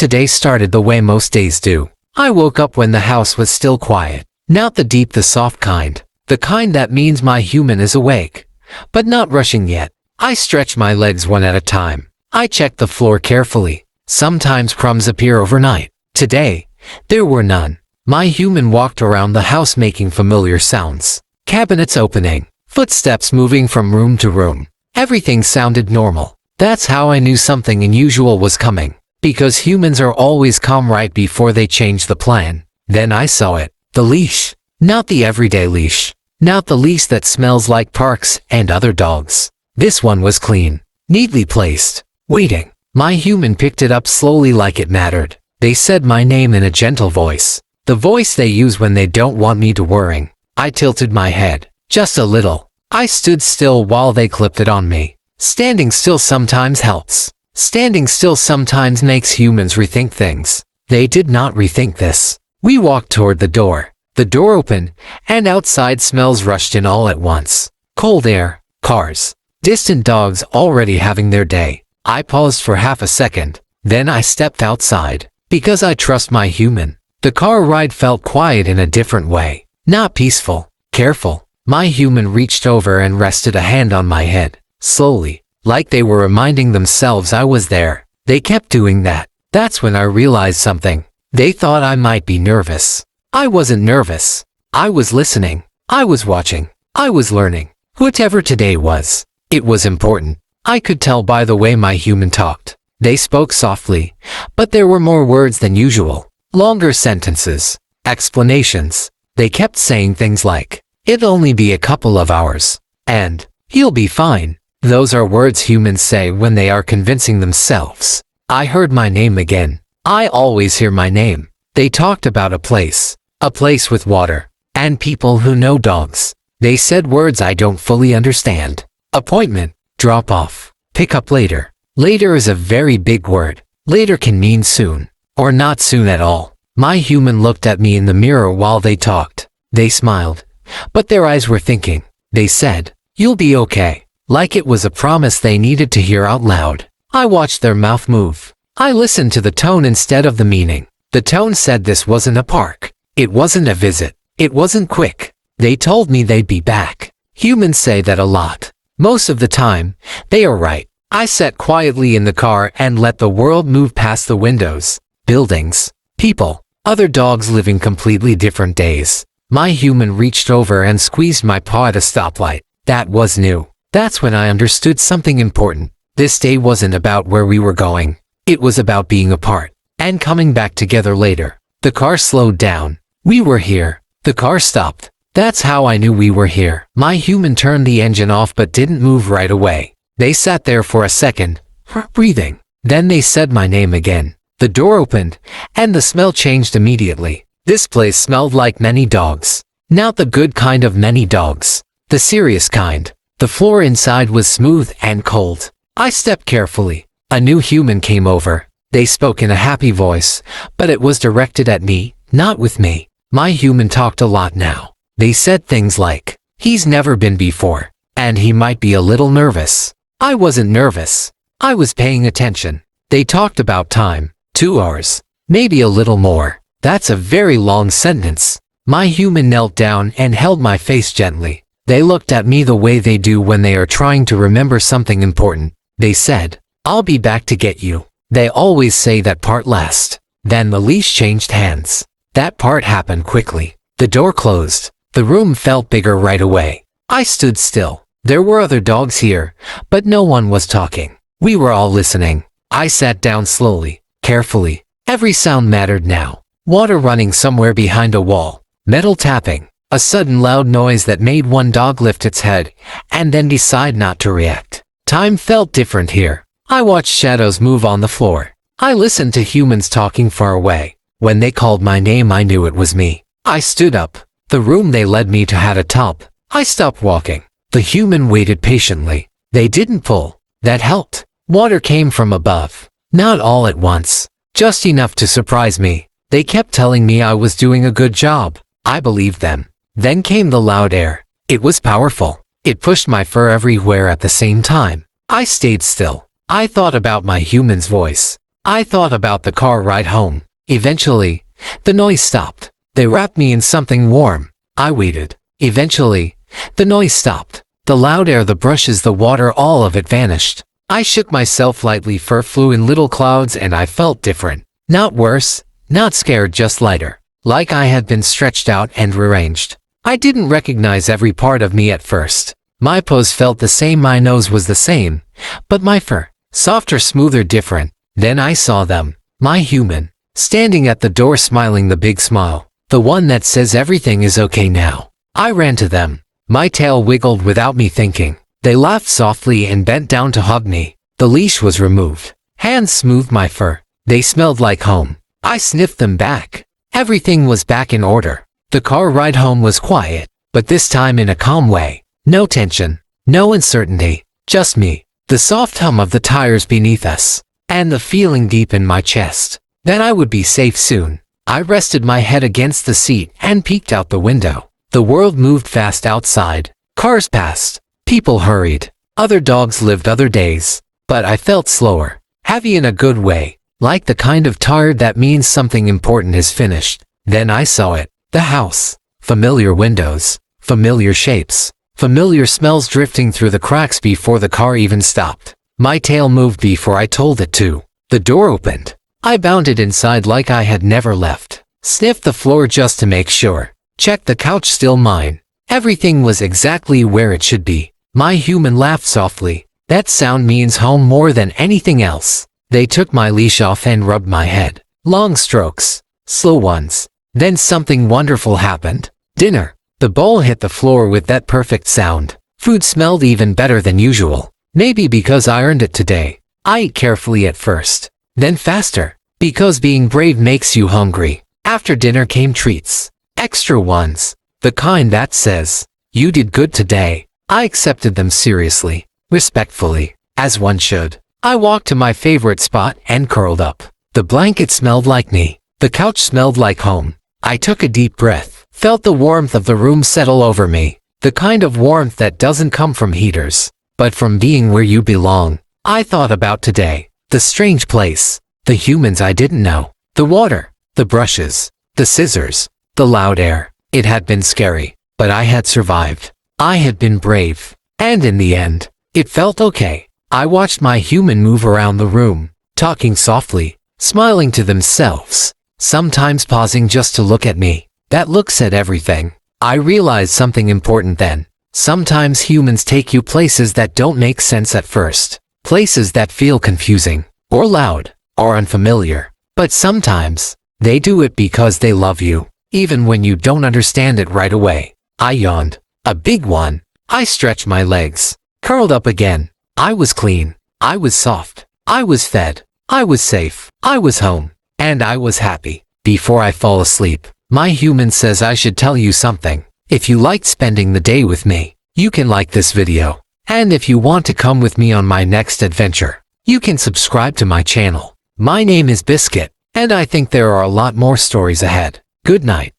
Today started the way most days do. I woke up when the house was still quiet. Not the deep, the soft kind. The kind that means my human is awake, but not rushing yet. I stretch my legs one at a time. I check the floor carefully. Sometimes crumbs appear overnight. Today, there were none. My human walked around the house making familiar sounds. Cabinets opening. Footsteps moving from room to room. Everything sounded normal. That's how I knew something unusual was coming. Because humans are always calm right before they change the plan. Then I saw it. The leash. Not the everyday leash. Not the leash that smells like parks and other dogs. This one was clean. Neatly placed. Waiting. My human picked it up slowly like it mattered. They said my name in a gentle voice. The voice they use when they don't want me to worry. I tilted my head. Just a little. I stood still while they clipped it on me. Standing still sometimes helps. Standing still sometimes makes humans rethink things. They did not rethink this. We walked toward the door. The door opened, and outside smells rushed in all at once. Cold air, cars, distant dogs already having their day. I paused for half a second. Then I stepped outside. Because I trust my human. The car ride felt quiet in a different way. Not peaceful, careful. My human reached over and rested a hand on my head. Slowly. Like they were reminding themselves I was there. They kept doing that. That's when I realized something. They thought I might be nervous. I wasn't nervous. I was listening. I was watching. I was learning. Whatever today was, it was important. I could tell by the way my human talked. They spoke softly, but there were more words than usual. Longer sentences. Explanations. They kept saying things like, "It'll only be a couple of hours," and "He'll be fine." Those are words humans say when they are convincing themselves. I heard my name again. I always hear my name. They talked about a place with water, and people who know dogs. They said words I don't fully understand. Appointment, drop off, pick up later. Later is a very big word. Later can mean soon, or not soon at all. My human looked at me in the mirror while they talked. They smiled, but their eyes were thinking. They said, "You'll be okay." Like it was a promise they needed to hear out loud. I watched their mouth move. I listened to the tone instead of the meaning. The tone said this wasn't a park. It wasn't a visit. It wasn't quick. They told me they'd be back. Humans say that a lot. Most of the time, they are right. I sat quietly in the car and let the world move past the windows, buildings, people, other dogs living completely different days. My human reached over and squeezed my paw at a stoplight. That was new. That's when I understood something important. This day wasn't about where we were going. It was about being apart and coming back together later. The car slowed down. We were here. The car stopped. That's how I knew we were here. My human turned the engine off but didn't move right away. They sat there for a second, breathing. Then they said my name again. The door opened, and the smell changed immediately. This place smelled like many dogs. Not the good kind of many dogs. The serious kind. The floor inside was smooth and cold. I stepped carefully. A new human came over. They spoke in a happy voice, but it was directed at me, not with me. My human talked a lot now. They said things like, "He's never been before, and he might be a little nervous." I wasn't nervous. I was paying attention. They talked about time. 2 hours. Maybe a little more. That's a very long sentence. My human knelt down and held my face gently. They looked at me the way they do when they are trying to remember something important. They said, "I'll be back to get you." They always say that part last. Then the leash changed hands. That part happened quickly. The door closed. The room felt bigger right away. I stood still. There were other dogs here, but no one was talking. We were all listening. I sat down slowly, carefully. Every sound mattered now. Water running somewhere behind a wall. Metal tapping. A sudden loud noise that made one dog lift its head and then decide not to react. Time felt different here. I watched shadows move on the floor. I listened to humans talking far away. When they called my name, I knew it was me. I stood up. The room they led me to had a top. I stopped walking. The human waited patiently. They didn't pull. That helped. Water came from above. Not all at once. Just enough to surprise me. They kept telling me I was doing a good job. I believed them. Then came the loud air. It was powerful. It pushed my fur everywhere at the same time. I stayed still. I thought about my human's voice. I thought about the car ride home. Eventually, the noise stopped. They wrapped me in something warm. I waited. Eventually, the noise stopped. The loud air, the brushes, the water, all of it vanished. I shook myself lightly, fur flew in little clouds, and I felt different. Not worse, not scared, just lighter. Like I had been stretched out and rearranged. I didn't recognize every part of me at first. My pose felt the same, my nose was the same, but my fur, softer, smoother, different. Then I saw them, my human, standing at the door smiling, the big smile, the one that says everything is okay now. I ran to them. My tail wiggled without me thinking. They laughed softly and bent down to hug me. The leash was removed. Hands smoothed my fur. They smelled like home. I sniffed them back. Everything was back in order. The car ride home was quiet, but this time in a calm way. No tension, no uncertainty, just me, the soft hum of the tires beneath us, and the feeling deep in my chest that I would be safe soon. I rested my head against the seat and peeked out the window. The world moved fast outside. Cars passed. People hurried. Other dogs lived other days. But I felt slower, heavy in a good way, like the kind of tired that means something important is finished. Then I saw it. The house. Familiar windows. Familiar shapes. Familiar smells drifting through the cracks before the car even stopped. My tail moved before I told it to. The door opened. I bounded inside like I had never left. Sniffed the floor just to make sure. Checked the couch, still mine. Everything was exactly where it should be. My human laughed softly. That sound means home more than anything else. They took my leash off and rubbed my head. Long strokes. Slow ones. Then something wonderful happened. Dinner. The bowl hit the floor with that perfect sound. Food smelled even better than usual. Maybe because I earned it today. I ate carefully at first. Then faster. Because being brave makes you hungry. After dinner came treats. Extra ones. The kind that says, "You did good today." I accepted them seriously. Respectfully. As one should. I walked to my favorite spot and curled up. The blanket smelled like me. The couch smelled like home. I took a deep breath. Felt the warmth of the room settle over me. The kind of warmth that doesn't come from heaters, but from being where you belong. I thought about today. The strange place. The humans I didn't know. The water. The brushes. The scissors. The loud air. It had been scary, but I had survived. I had been brave. And in the end, it felt okay. I watched my human move around the room, talking softly, smiling to themselves, sometimes pausing just to look at me. That look said everything. I realized something important then. Sometimes humans take you places that don't make sense at first. Places that feel confusing, or loud, or unfamiliar. But sometimes, they do it because they love you, even when you don't understand it right away. I yawned. A big one. I stretched my legs. Curled up again. I was clean. I was soft. I was fed. I was safe. I was home. And I was happy. Before I fall asleep, my human says I should tell you something. If you liked spending the day with me, you can like this video. And if you want to come with me on my next adventure, you can subscribe to my channel. My name is Biscuit, and I think there are a lot more stories ahead. Good night.